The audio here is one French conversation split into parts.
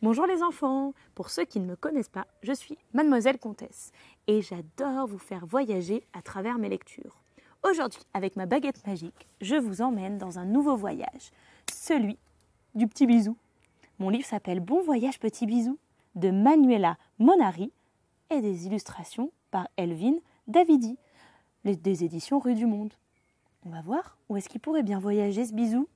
Bonjour les enfants, pour ceux qui ne me connaissent pas, je suis Mademoiselle Comtesse et j'adore vous faire voyager à travers mes lectures. Aujourd'hui, avec ma baguette magique, je vous emmène dans un nouveau voyage, celui du petit bisou. Mon livre s'appelle Bon voyage petit bisou de Manuela Monari et des illustrations par Elvin Davidi, des éditions Rue du Monde. On va voir où est-ce qu'il pourrait bien voyager ce bisou.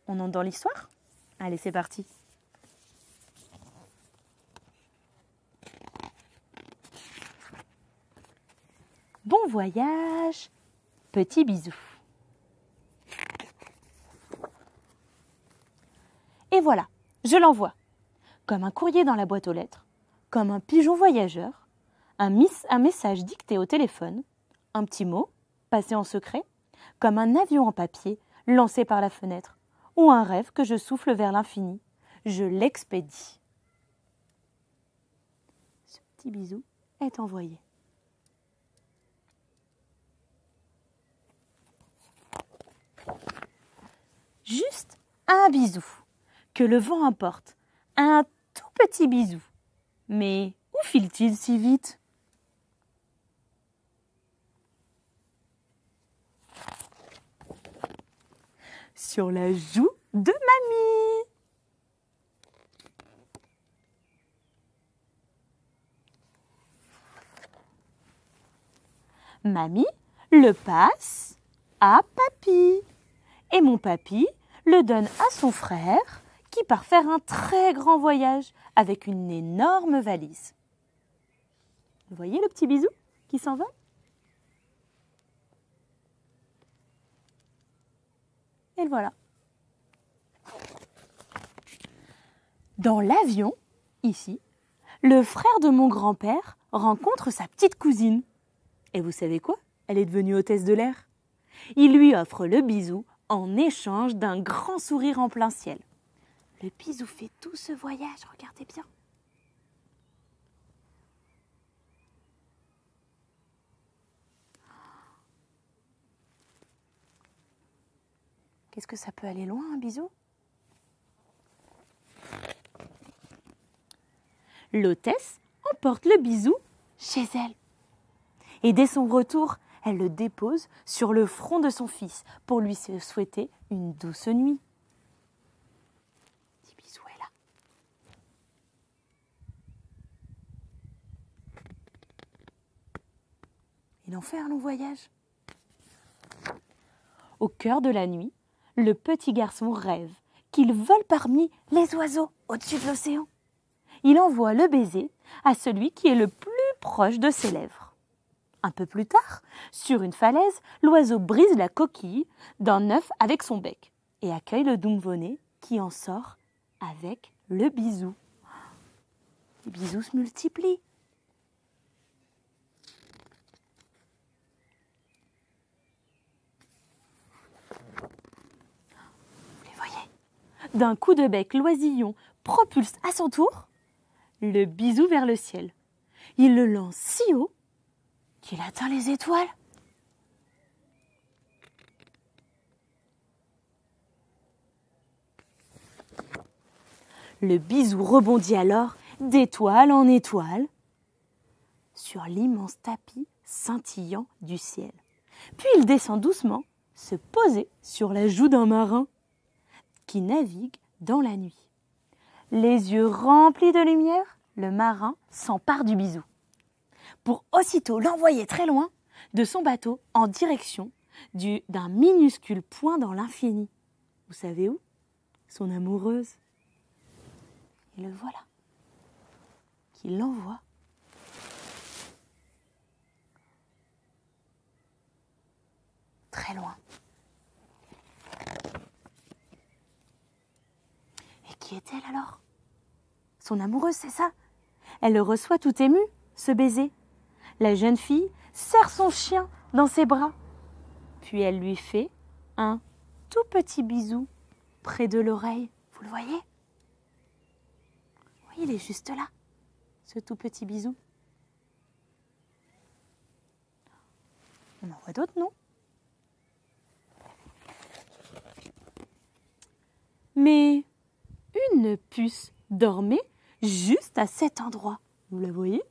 On entre dans l'histoire? Allez, c'est parti. Bon voyage, petit bisou. Et voilà, je l'envoie. Comme un courrier dans la boîte aux lettres, comme un pigeon voyageur, un message dicté au téléphone, un petit mot passé en secret, comme un avion en papier lancé par la fenêtre, ou un rêve que je souffle vers l'infini. Je l'expédie. Ce petit bisou est envoyé. Juste un bisou, que le vent emporte, un tout petit bisou. Mais où file-t-il si vite ? Sur la joue de mamie. Mamie le passe à papy. Et mon papy le donne à son frère qui part faire un très grand voyage avec une énorme valise. Vous voyez le petit bisou qui s'envole ? Et le voilà. Dans l'avion, ici, le frère de mon grand-père rencontre sa petite cousine. Et vous savez quoi ? Elle est devenue hôtesse de l'air. Il lui offre le bisou en échange d'un grand sourire en plein ciel. Le bisou fait tout ce voyage, regardez bien. Qu'est-ce que ça peut aller loin, un bisou ? L'hôtesse emporte le bisou chez elle. Et dès son retour, elle le dépose sur le front de son fils pour lui souhaiter une douce nuit. Petit bisou est là. Il en fait un long voyage. Au cœur de la nuit, le petit garçon rêve qu'il vole parmi les oiseaux au-dessus de l'océan. Il envoie le baiser à celui qui est le plus proche de ses lèvres. Un peu plus tard, sur une falaise, l'oiseau brise la coquille d'un œuf avec son bec et accueille le nouveau-né qui en sort avec le bisou. Les bisous se multiplient. Vous les voyez ? D'un coup de bec, l'oisillon propulse à son tour le bisou vers le ciel. Il le lance si haut qu'il atteint les étoiles. Le bisou rebondit alors d'étoile en étoile sur l'immense tapis scintillant du ciel. Puis il descend doucement, se poser sur la joue d'un marin qui navigue dans la nuit. Les yeux remplis de lumière, le marin s'empare du bisou pour aussitôt l'envoyer très loin de son bateau en direction d'un minuscule point dans l'infini. Vous savez où ? Son amoureuse. Et le voilà, qui l'envoie très loin. Et qui est-elle alors ? Son amoureuse, c'est ça ? Elle le reçoit tout émue, ce baiser. La jeune fille serre son chien dans ses bras. Puis elle lui fait un tout petit bisou près de l'oreille. Vous le voyez ? Il est juste là, ce tout petit bisou. On en voit d'autres, non? Mais une puce dormait juste à cet endroit. Vous la voyez?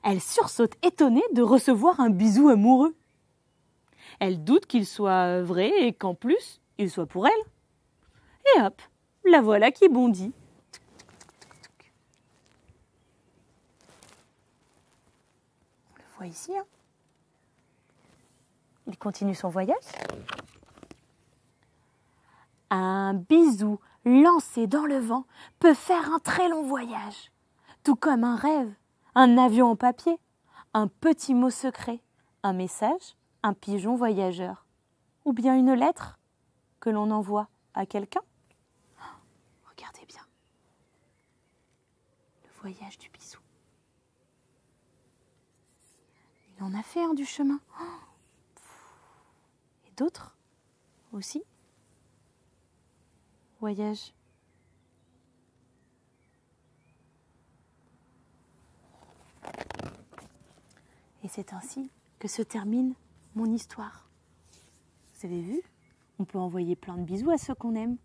Elle sursaute étonnée de recevoir un bisou amoureux. Elle doute qu'il soit vrai et qu'en plus, il soit pour elle. Et hop, la voilà qui bondit. On le voit ici, hein? Il continue son voyage. Un bisou lancé dans le vent peut faire un très long voyage, tout comme un rêve, un avion en papier, un petit mot secret, un message, un pigeon voyageur, ou bien une lettre que l'on envoie à quelqu'un. Regardez bien le voyage du bisou. Il en a fait un du chemin. Et d'autres aussi. Voyage. Et c'est ainsi que se termine mon histoire. Vous avez vu? On peut envoyer plein de bisous à ceux qu'on aime,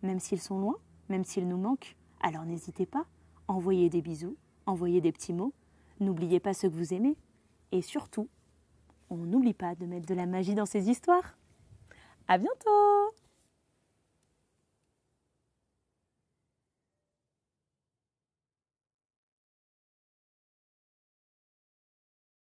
même s'ils sont loin, même s'ils nous manquent. Alors n'hésitez pas, envoyez des bisous, envoyez des petits mots. N'oubliez pas ceux que vous aimez. Et surtout, on n'oublie pas de mettre de la magie dans ces histoires. À bientôt!